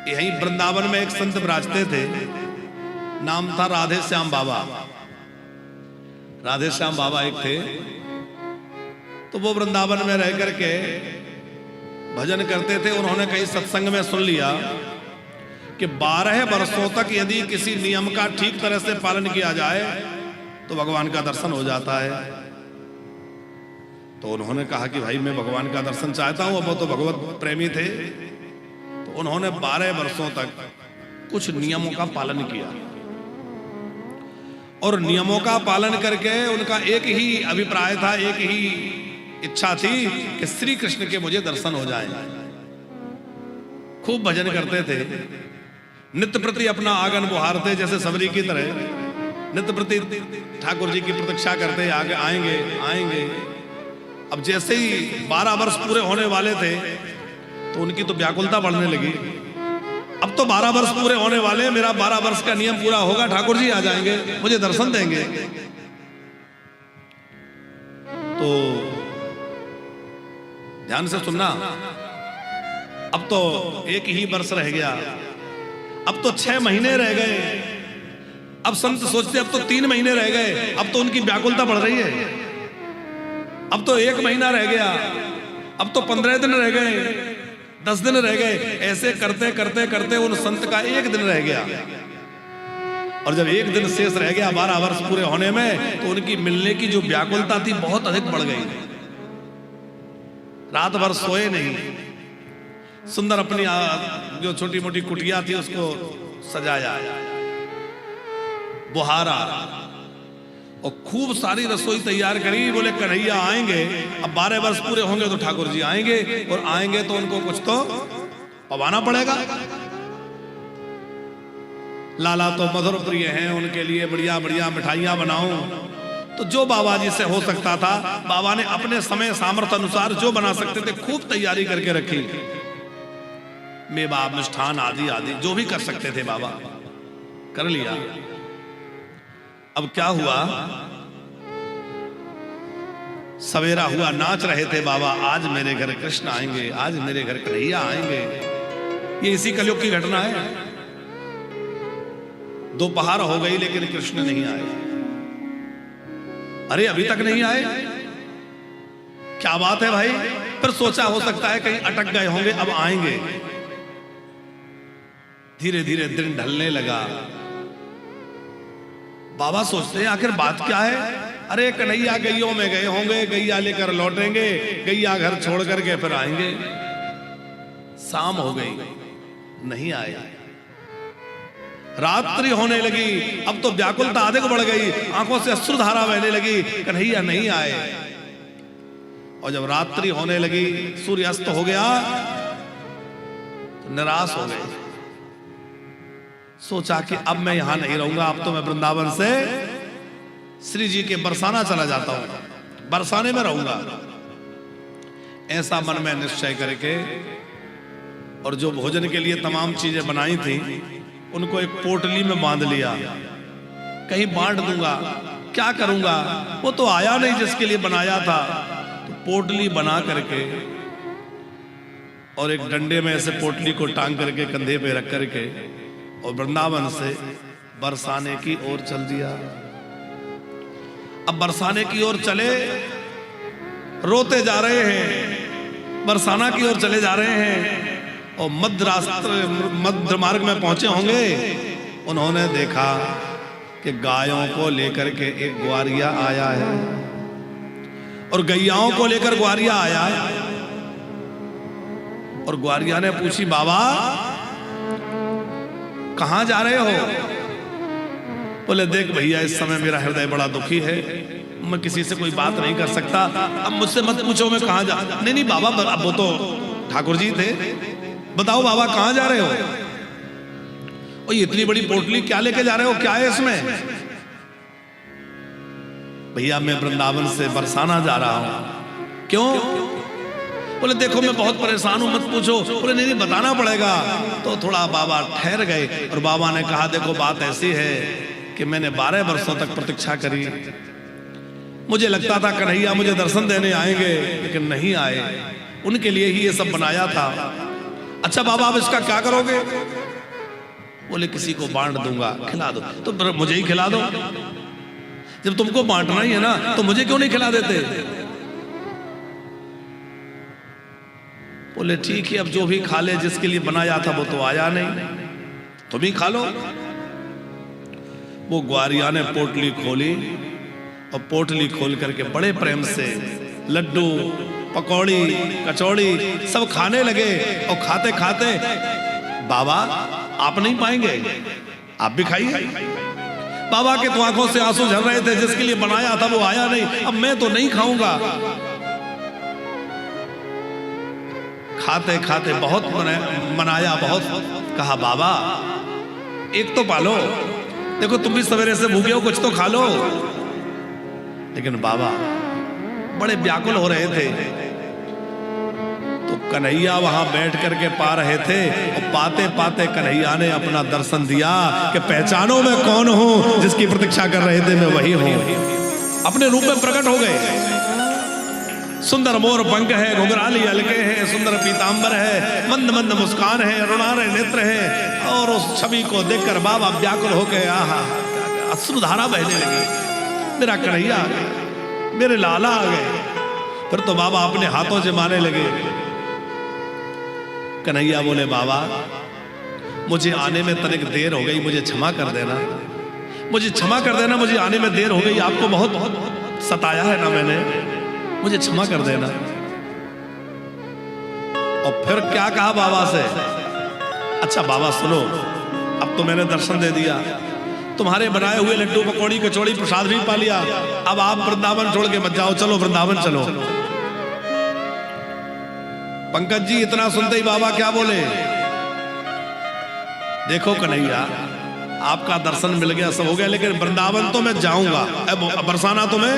यहीं वृंदावन में एक संत विराजते थे, नाम था राधे श्याम बाबा। राधे श्याम बाबा एक थे, तो वो वृंदावन में रह करके भजन करते थे। उन्होंने कहीं सत्संग में सुन लिया कि 12 वर्षों तक यदि किसी नियम का ठीक तरह से पालन किया जाए तो भगवान का दर्शन हो जाता है। तो उन्होंने कहा कि भाई मैं भगवान का दर्शन चाहता हूं। वो तो भगवत प्रेमी थे, तो उन्होंने 12 वर्षों तक कुछ नियमों का पालन किया, और नियमों का पालन करके उनका एक ही अभिप्राय था, एक ही इच्छा थी कि श्री कृष्ण के मुझे दर्शन हो जाए। खूब भजन करते थे, नित्य प्रति अपना आंगन बुहारते, जैसे सबरी की तरह नित्य प्रति ठाकुर जी की प्रतीक्षा करते, आगे आएंगे आएंगे। अब जैसे ही 12 वर्ष पूरे होने वाले थे तो उनकी तो व्याकुलता बढ़ने लगी। अब तो 12 वर्ष पूरे होने वाले, मेरा 12 वर्ष का नियम पूरा होगा, ठाकुर जी आ जाएंगे, मुझे दर्शन देंगे। तो ध्यान से सुनना, अब तो एक ही वर्ष रह गया, अब तो 6 महीने रह गए। अब संत सोचते अब तो 3 महीने रह गए, अब तो उनकी व्याकुलता बढ़ रही है। अब तो 1 महीना रह गया, अब तो 15 दिन रह गए, 10 दिन रह गए। ऐसे करते करते करते उन संत का 1 दिन रह गया, और जब 1 दिन शेष रह गया 12 वर्ष पूरे होने में, तो उनकी मिलने की जो व्याकुलता थी बहुत अधिक बढ़ गई। रात भर सोए नहीं, सुंदर अपनी जो छोटी मोटी कुटिया थी उसको सजाया, बुहारा, और खूब सारी रसोई तैयार करी। बोले कन्हैया आएंगे, अब 12 वर्ष पूरे होंगे तो ठाकुर जी आएंगे, और आएंगे तो उनको कुछ तो पवाना पड़ेगा। लाला तो मधुर प्रिय हैं, उनके लिए बढ़िया बढ़िया मिठाइयां बनाऊं। तो जो बाबा जी से हो सकता था, बाबा ने अपने समय सामर्थ्य अनुसार जो बना सकते थे खूब तैयारी करके रखी। मेवा मिष्ठान आदि आदि जो भी कर सकते थे बाबा कर लिया। अब क्या हुआ, सवेरा हुआ, नाच रहे थे बाबा, आज मेरे घर कृष्ण आएंगे, आज मेरे घर कन्हैया आएंगे। ये इसी कलयुग की घटना है। दोपहर हो गई लेकिन कृष्ण नहीं आए। अरे अभी तक नहीं आए, क्या बात है भाई। फिर सोचा हो सकता है कहीं अटक गए होंगे, अब आएंगे। धीरे धीरे दिन ढलने लगा। बाबा सोचते हैं आखिर बात क्या है। अरे कन्हैया गैयों में गए होंगे, गैया लेकर लौटेंगे, गैया घर छोड़ करके फिर आएंगे। शाम हो गई, नहीं आए। रात्रि होने लगी, अब तो व्याकुलता अधिक बढ़ गई, आंखों से अश्रुधारा बहने लगी, कन्हैया नहीं आए। और जब रात्रि होने लगी, सूर्य अस्त हो गया, तो निराश हो गए। सोचा कि अब मैं यहां नहीं रहूंगा, अब तो मैं वृंदावन से श्री जी के बरसाना चला जाता हूं, बरसाने में रहूंगा। ऐसा मन में निश्चय करके, और जो भोजन के लिए तमाम चीजें बनाई थी उनको एक पोटली में बांध लिया। कहीं बांट दूंगा, क्या करूंगा, वो तो आया नहीं जिसके लिए बनाया था। तो पोटली बना करके और एक डंडे में ऐसे पोटली को टांग करके कंधे पे रख करके और वृंदावन से बरसाने की ओर चल दिया। अब बरसाने की ओर चले, रोते जा रहे हैं, बरसाना की ओर चले जा रहे हैं, और मध्य मार्ग में पहुंचे होंगे। उन्होंने देखा कि गायों को लेकर के एक ग्वारिया आया है, और गैयाओं को लेकर ग्वारिया आया है। और ग्वारिया ने पूछी, बाबा कहां जा रहे हो? बोले देख भैया, इस समय मेरा हृदय बड़ा दुखी है, मैं किसी से कोई बात नहीं कर सकता, अब मुझसे मत पूछो मैं कहां जा। नहीं नहीं बाबा, अब वो तो ठाकुर जी थे, बताओ बाबा कहां जा रहे हो? और ये इतनी बड़ी पोटली क्या लेके जा रहे हो, क्या है इसमें? भैया मैं वृंदावन से बरसाना जा रहा हूं। क्यों? बोले देखो मैं बहुत परेशान हूं, मत पूछो। बोले नहीं नहीं बताना पड़ेगा। तो थोड़ा बाबा ठहर गए, और बाबा ने कहा देखो बात ऐसी है कि मैंने 12 वर्षों तक प्रतीक्षा करी, मुझे लगता था कन्हैया मुझे दर्शन देने आएंगे, लेकिन नहीं आए। उनके लिए ही ये सब बनाया था। अच्छा बाबा अब इसका क्या करोगे? बोले किसी को बांट दूंगा, खिला दो। तो मुझे ही खिला दो, जब तुमको बांटना ही है ना तो मुझे क्यों नहीं खिला देते? बोले ठीक है, अब जो भी खा ले, जिसके लिए बनाया था वो तो आया नहीं, तुम ही खा लो। वो ग्वारिया ने पोटली खोली और पोटली खोल करके बड़े प्रेम से लड्डू, पकौड़ी, कचौड़ी सब खाने लगे। और खाते खाते, बाबा आप नहीं पाएंगे, आप भी खाइए। बाबा के तो आंखों से आंसू झर रहे थे, जिसके लिए बनाया था वो आया नहीं, अब मैं तो नहीं खाऊंगा। खाते खाते बहुत मनाया, बहुत कहा बाबा एक तो पालो, देखो तुम भी सवेरे से भूखे हो, कुछ तो खा लो। लेकिन बाबा बड़े व्याकुल हो रहे थे। तो कन्हैया वहां बैठ करके पा रहे थे और पाते पाते कन्हैया ने अपना दर्शन दिया कि पहचानो मैं कौन हूं, जिसकी प्रतीक्षा कर रहे थे मैं वही हूं। अपने रूप में प्रकट हो गए। सुंदर मोर पंख है, घुंघराली अलके है, सुंदर पीतांबर है, मंद मंद मुस्कान है, रुणारे नेत्र है। और उस छवि को देखकर बाबा व्याकुल हो गए। आहा, अश्रुधारा बहने लगी। मेरा कन्हैया आ गए, मेरे लाला आ गए। फिर तो बाबा अपने हाथों से मारने लगे। कन्हैया बोले बाबा मुझे आने में तनिक देर हो गई, मुझे क्षमा कर देना, मुझे क्षमा कर देना, मुझे आने में देर हो गई, आपको बहुत बहुत सताया है ना मैंने, मुझे क्षमा कर देना। और फिर क्या कहा बाबा से? अच्छा बाबा सुनो, अब तो मैंने दर्शन दे दिया, तुम्हारे बनाए हुए लड्डू, पकौड़ी, कचौड़ी, प्रसाद भी पा लिया, अब आप वृंदावन छोड़ के मत जाओ, चलो वृंदावन चलो। पंकज जी इतना सुनते ही बाबा क्या बोले? देखो कन्हैया आपका दर्शन मिल गया, सब हो गया, लेकिन वृंदावन तो मैं जाऊंगा, अब बरसाना तो मैं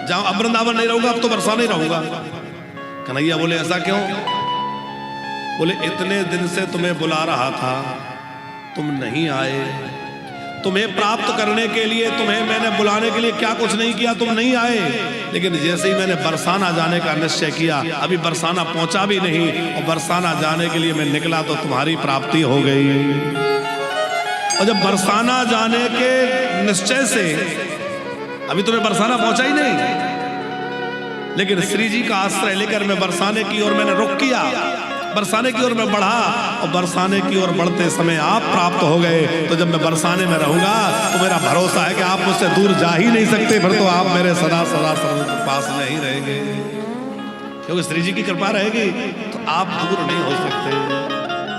जाऊं, अब वृंदावन नहीं रहूंगा, अब तो बरसाना ही रहूंगा। कन्हैया बोले ऐसा क्यों? बोले इतने दिन से तुम्हें बुला रहा था, तुम नहीं आए, तुम्हें प्राप्त करने के लिए, तुम्हें मैंने बुलाने के लिए क्या कुछ नहीं किया, तुम नहीं आए। लेकिन जैसे ही मैंने बरसाना जाने का निश्चय किया, अभी बरसाना पहुंचा भी नहीं, और बरसाना जाने के लिए मैं निकला तो तुम्हारी प्राप्ति हो गई। और जब बरसाना जाने के निश्चय से, अभी तुम्हें बरसाना पहुंचा ही नहीं, लेकिन श्री जी का आश्रय लेकर मैं बरसाने की ओर मैंने रुख किया, बरसाने की ओर मैं बढ़ा, और बरसाने की ओर बढ़ते समय आप प्राप्त हो गए। तो जब मैं बरसाने में रहूंगा तो मेरा भरोसा है कि आप मुझसे दूर जा ही नहीं सकते, फिर तो आप मेरे सदा सदा पास में ही रहेंगे, क्योंकि श्री जी की कृपा रहेगी तो आप दूर नहीं हो सकते।